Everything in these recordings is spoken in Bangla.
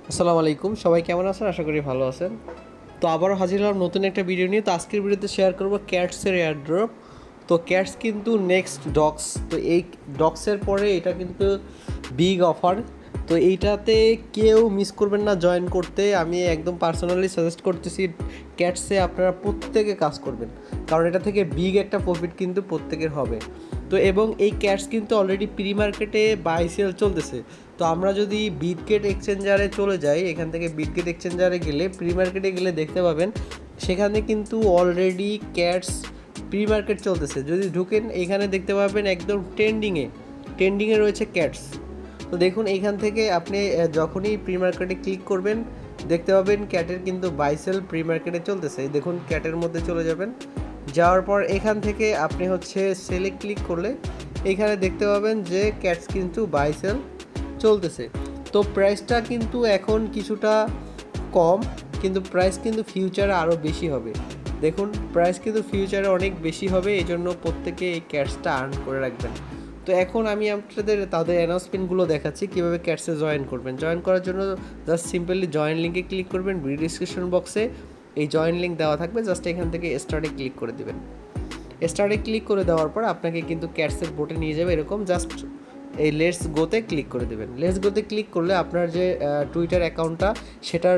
আসসালামু আলাইকুম, সবাই কেমন আছেন? আশা করি ভালো আছেন। তো আবারও হাজির হলাম নতুন একটা ভিডিও নিয়ে। তো আজকের ভিডিওতে শেয়ার করব ক্যাটসের এয়ারড্রপ। তো ক্যাটস কিন্তু নেক্সট ডগস, তো এই ডগসের পরে এটা কিন্তু বিগ অফার। তো এইটাতে কেউ মিস করবেন না জয়েন করতে। আমি একদম পার্সোনালি সাজেস্ট করতেছি ক্যাটসে আপনারা প্রত্যেকে কাজ করবেন, কারণ এটা থেকে বিগ একটা প্রফিট কিন্তু প্রত্যেকের হবে। তো এবং এই ক্যাটস কিন্তু অলরেডি প্রি মার্কেটে বাই সেল চলতেছে। তো আমরা যদি বিটগেট এক্সচেঞ্জারে চলে যাই, এখান থেকে বিটগেট এক্সচেঞ্জারে গেলে প্রি মার্কেটে গেলে দেখতে পাবেন সেখানে কিন্তু অলরেডি ক্যাটস প্রি মার্কেট চলতেছে। যদি ঢুকেন এখানে দেখতে পাবেন একদম ট্রেন্ডিংয়ে রয়েছে ক্যাটস। তো দেখুন এইখান থেকে আপনি যখনই প্রি মার্কেটে ক্লিক করবেন দেখতে পাবেন ক্যাটের কিন্তু বাইসেল প্রি মার্কেটে চলতেছে। দেখুন ক্যাটের মধ্যে চলে যাবেন, যাওয়ার পর এখান থেকে আপনি হচ্ছে সেলে ক্লিক করলে এখানে দেখতে পাবেন যে ক্যাটস কিন্তু বাইসেল চলতেছে। তো প্রাইসটা কিন্তু এখন কিছুটা কম, কিন্তু প্রাইস কিন্তু ফিউচারে আরও বেশি হবে। দেখুন প্রাইস কিন্তু ফিউচারে অনেক বেশি হবে, এই জন্য প্রত্যেকে এই ক্যাটসটা আর্ন করে রাখবেন। তো এখন আমি আপনাদের তাদের অ্যানাউন্সমেন্টগুলো দেখাচ্ছি কীভাবে ক্যাটসে জয়েন করবেন। জয়েন করার জন্য জাস্ট সিম্পলি জয়েন লিঙ্কে ক্লিক করবেন। ভিডিও ডিসক্রিপশন বক্সে এই জয়েন লিঙ্ক দেওয়া থাকবে, জাস্ট এখান থেকে স্টার্টে ক্লিক করে দেবেন। স্টার্টে ক্লিক করে দেওয়ার পর আপনাকে কিন্তু ক্যাটসের বোটে নিয়ে যাবে এরকম। জাস্ট এই লেটস গোতে ক্লিক করে দেবেন। লেটস গোতে ক্লিক করলে আপনার যে টুইটার অ্যাকাউন্টটা সেটার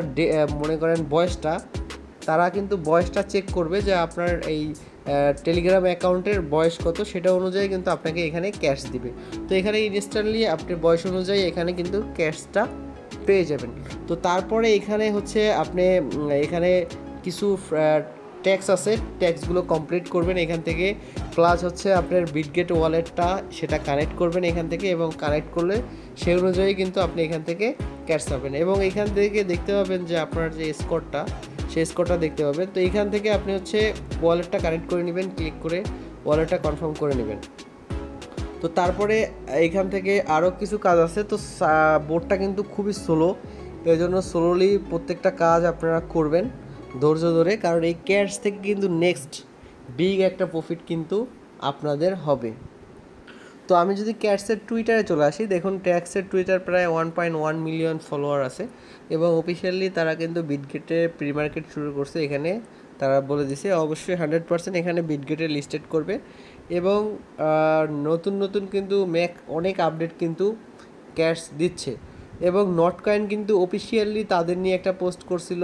মনে করেন বয়সটা, তারা কিন্তু বয়সটা চেক করবে যে আপনার এই টেলিগ্রাম অ্যাকাউন্টের বয়স কত, সেটা অনুযায়ী কিন্তু আপনাকে এখানে ক্যাশ দিবে। তো এখানে ইনস্ট্যান্টলি আপনি বয়স অনুযায়ী এখানে কিন্তু ক্যাশটা পেয়ে যাবেন। তো তারপরে এখানে হচ্ছে আপনি এখানে কিছু ট্যাক্স আছে, ট্যাক্সগুলো কমপ্লিট করবেন এখান থেকে। প্লাস হচ্ছে আপনার বিটগেট ওয়ালেটটা সেটা কানেক্ট করবেন এখান থেকে, এবং কানেক্ট করলে সেই অনুযায়ী কিন্তু আপনি এখান থেকে ক্যাশ পাবেন। এবং এখান থেকে দেখতে পাবেন যে আপনার যে স্কোরটা, সেই স্কোরটা দেখতে পাবেন। তো এখান থেকে আপনি হচ্ছে ওয়ালেটটা কানেক্ট করে নেবেন, ক্লিক করে ওয়ালেটটা কনফার্ম করে নেবেন। তো তারপরে এইখান থেকে আরও কিছু কাজ আছে। তো বোর্ডটা কিন্তু খুবই স্লো, এই জন্য স্লোলি প্রত্যেকটা কাজ আপনারা করবেন ধৈর্য ধরে, কারণ এই ক্যাশ থেকে কিন্তু নেক্সট বিগ একটা প্রফিট কিন্তু আপনাদের হবে। তো আমি যদি ক্যাটসের টুইটারে চলে আসি, দেখুন ট্যাক্সের টুইটার প্রায় 1.1 মিলিয়ন ফলোয়ার আছে, এবং অফিসিয়ালি তারা কিন্তু বিটগেটে প্রি মার্কেট শুরু করছে। এখানে তারা বলে দিছে অবশ্যই 100% এখানে বিটগেটে লিস্টেড করবে, এবং নতুন নতুন কিন্তু অনেক আপডেট কিন্তু ক্যাটস দিচ্ছে। এবং নটকয়েন কিন্তু অফিসিয়ালি তাদের নিয়ে একটা পোস্ট করছিল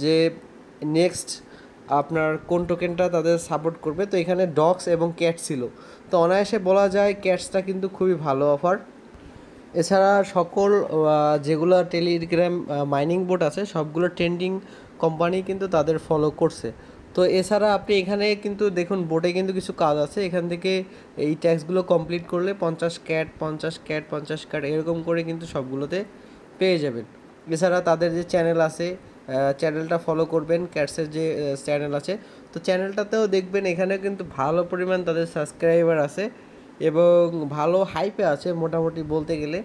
যে নেক্সট আপনার কোন টোকেনটা তাদের সাপোর্ট করবে। তো এখানে ডগস এবং ক্যাট ছিল, তো অনায়াসে বলা যায় ক্যাটসটা কিন্তু খুবই ভালো অফার। এছাড়া সকল যেগুলো টেলিগ্রাম মাইনিং বোট আছে সবগুলো ট্রেন্ডিং কোম্পানি কিন্তু তাদের ফলো করছে। তো এছাড়া আপনি এখানে কিন্তু দেখুন বোটে কিন্তু কিছু কাজ আছে। এখান থেকে এই ট্যাক্সগুলো কমপ্লিট করলে 50 ক্যাট 50 ক্যাট 50 ক্যাট এরকম করে কিন্তু সবগুলোতে পেয়ে যাবেন। এছাড়া তাদের যে চ্যানেল আছে, চ্যানেলটা ফলো করবেন, ক্যাটসের যে চ্যানেল আছে, তো চ্যানেলটাতেও দেখবেন এখানে কিন্তু ভালো পরিমাণ তাদের সাবস্ক্রাইবার আছে এবং ভালো হাইপে আছে মোটামুটি বলতে গেলে।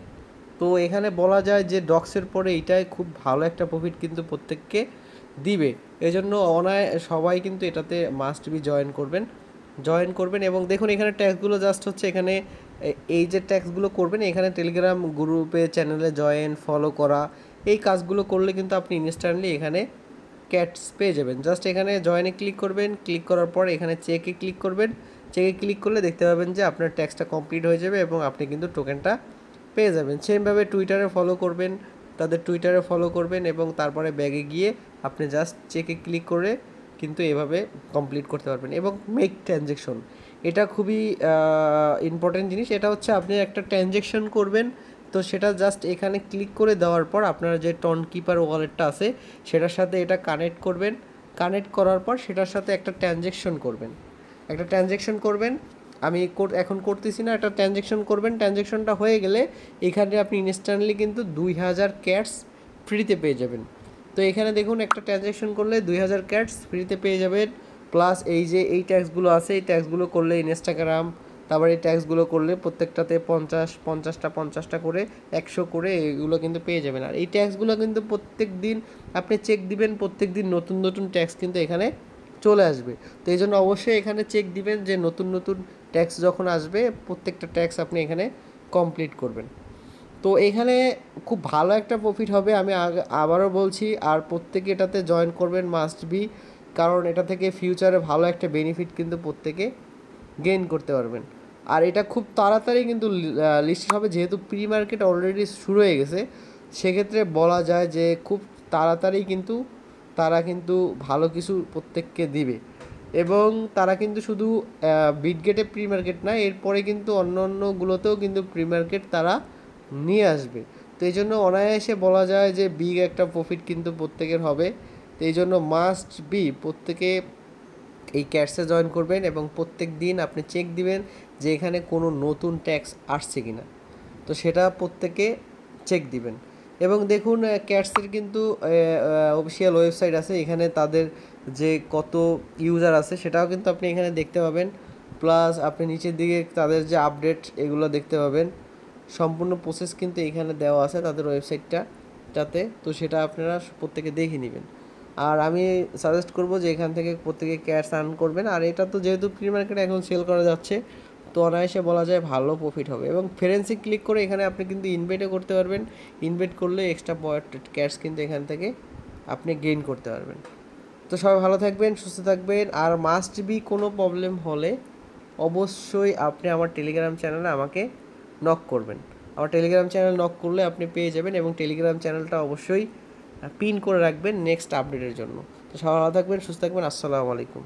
তো এখানে বলা যায় যে ডক্সের পরে এইটাই খুব ভালো একটা প্রফিট কিন্তু প্রত্যেককে দিবে। এই জন্য সবাই কিন্তু এটাতে মাস্ট বি জয়েন করবেন। এবং দেখুন এখানে ট্যাক্সগুলো জাস্ট হচ্ছে এখানে এই যে ট্যাক্সগুলো করবেন এখানে টেলিগ্রাম গ্রুপে চ্যানেলে জয়েন ফলো করা, এই কাজগুলো করলে কিন্তু আপনি ইনস্ট্যান্টলি এখানে ক্যাটস পেয়ে যাবেন। জাস্ট এখানে জয়েনে ক্লিক করবেন, ক্লিক করার পর এখানে চেকে ক্লিক করবেন। চেকে ক্লিক করলে দেখতে পাবেন যে আপনার ট্যাক্সটা কমপ্লিট হয়ে যাবে এবং আপনি কিন্তু টোকেনটা পেয়ে যাবেন। সেমভাবে টুইটারে ফলো করবেন, তাদের টুইটারে ফলো করবেন, এবং তারপরে ব্যাগে গিয়ে আপনি জাস্ট চেকে ক্লিক করে কিন্তু এভাবে কমপ্লিট করতে পারবেন। এবং মেক ট্রানজ্যাকশন, এটা খুবই ইম্পর্টেন্ট জিনিস। এটা হচ্ছে আপনি একটা ট্রানজ্যাকশন করবেন, তো সেটা জাস্ট এখানে ক্লিক করে দেওয়ার পর আপনার যে টন কিপার ওয়ালেটটা আছে সেটার সাথে এটা কানেক্ট করবেন। কানেক্ট করার পর সেটার সাথে একটা ট্রানজ্যাকশন করবেন। আমি এখন করতেছি না, একটা ট্রানজ্যাকশন করবেন। ট্রানজ্যাকশনটা হয়ে গেলে এখানে আপনি ইনস্ট্যান্টলি কিন্তু 2000 ক্যাটস ফ্রিতে পেয়ে যাবেন। তো এখানে দেখুন একটা ট্রানজ্যাকশন করলে 2000 ক্যাটস ফ্রিতে পেয়ে যাবেন। প্লাস এই যে এই ট্যাক্সগুলো আছে, এই ট্যাক্সগুলো করলে ইনস্টাগ্রাম, তারপর এই ট্যাক্সগুলো করলে প্রত্যেকটাতে 50 করে 100 করে এগুলো কিন্তু পেয়ে যাবেন। আর এই ট্যাক্সগুলো কিন্তু প্রত্যেক দিন আপনি চেক দিবেন, প্রত্যেক দিন নতুন নতুন ট্যাক্স কিন্তু এখানে চলে আসবে। তো এই জন্য অবশ্যই এখানে চেক দিবেন যে নতুন নতুন ট্যাক্স যখন আসবে প্রত্যেকটা ট্যাক্স আপনি এখানে কমপ্লিট করবেন। তো এখানে খুব ভালো একটা প্রফিট হবে, আমি আবারও বলছি। আর প্রত্যেকে এটাতে জয়েন করবেন মাস্ট বি, কারণ এটা থেকে ফিউচারে ভালো একটা বেনিফিট কিন্তু প্রত্যেকে গেইন করতে পারবেন। আর এটা খুব তাড়াতাড়ি কিন্তু লিস্ট হবে, যেহেতু প্রি মার্কেট অলরেডি শুরু হয়ে গেছে, সেক্ষেত্রে বলা যায় যে খুব তাড়াতাড়ি কিন্তু তারা কিন্তু ভালো কিছু প্রত্যেককে দিবে। এবং তারা কিন্তু শুধু বিটগেটে প্রি মার্কেট না, এরপরে কিন্তু অন্য অন্যগুলোতেও কিন্তু প্রি মার্কেট তারা নিয়ে আসবে। তো এই জন্য অনায়াসে বলা যায় যে বিগ একটা প্রফিট কিন্তু প্রত্যেকের হবে। তো এই জন্য মাস্ট বি প্রত্যেকে এই ক্যাটসে জয়েন করবেন এবং প্রত্যেক দিন আপনি চেক দিবেন যে এখানে কোনো নতুন ট্যাক্স আসছে কি না। তো সেটা প্রত্যেকে চেক দিবেন। এবং দেখুন ক্যাটসের কিন্তু অফিসিয়াল ওয়েবসাইট আছে, এখানে তাদের যে কত ইউজার আছে সেটাও কিন্তু আপনি এখানে দেখতে পাবেন। প্লাস আপনি নিচের দিকে তাদের যে আপডেট এগুলো দেখতে পাবেন। সম্পূর্ণ প্রসেস কিন্তু এখানে দেওয়া আছে তাদের ওয়েবসাইটটাতে, তো সেটা আপনারা প্রত্যেকে দেখে নেবেন। আর আমি সাজেস্ট করব যে এখান থেকে প্রত্যেকে ক্যাটস আর্ন করবেন। আর এটা তো যেহেতু প্রি মার্কেটে এখন সেল করা যাচ্ছে, তো অনায়াসে বলা যায় ভালো প্রফিট হবে। এবং ফেরেন্সি ক্লিক করে এখানে আপনি কিন্তু ইনভেটও করতে পারবেন। ইনভেট করলে এক্সট্রা পয়েন্ট ক্যাটস কিন্তু এখান থেকে আপনি গেইন করতে পারবেন। তো সবাই ভালো থাকবেন, সুস্থ থাকবেন। আর মাস্ট বি কোনো প্রবলেম হলে অবশ্যই আপনি আমার টেলিগ্রাম চ্যানেলে আমাকে নক করবেন। আমার টেলিগ্রাম চ্যানেল নক করলে আপনি পেয়ে যাবেন, এবং টেলিগ্রাম চ্যানেলটা অবশ্যই পিন করে রাখবেন নেক্সট আপডেটের জন্য। তো সবাই ভালো থাকবেন, সুস্থ থাকবেন। আসসালামু আলাইকুম।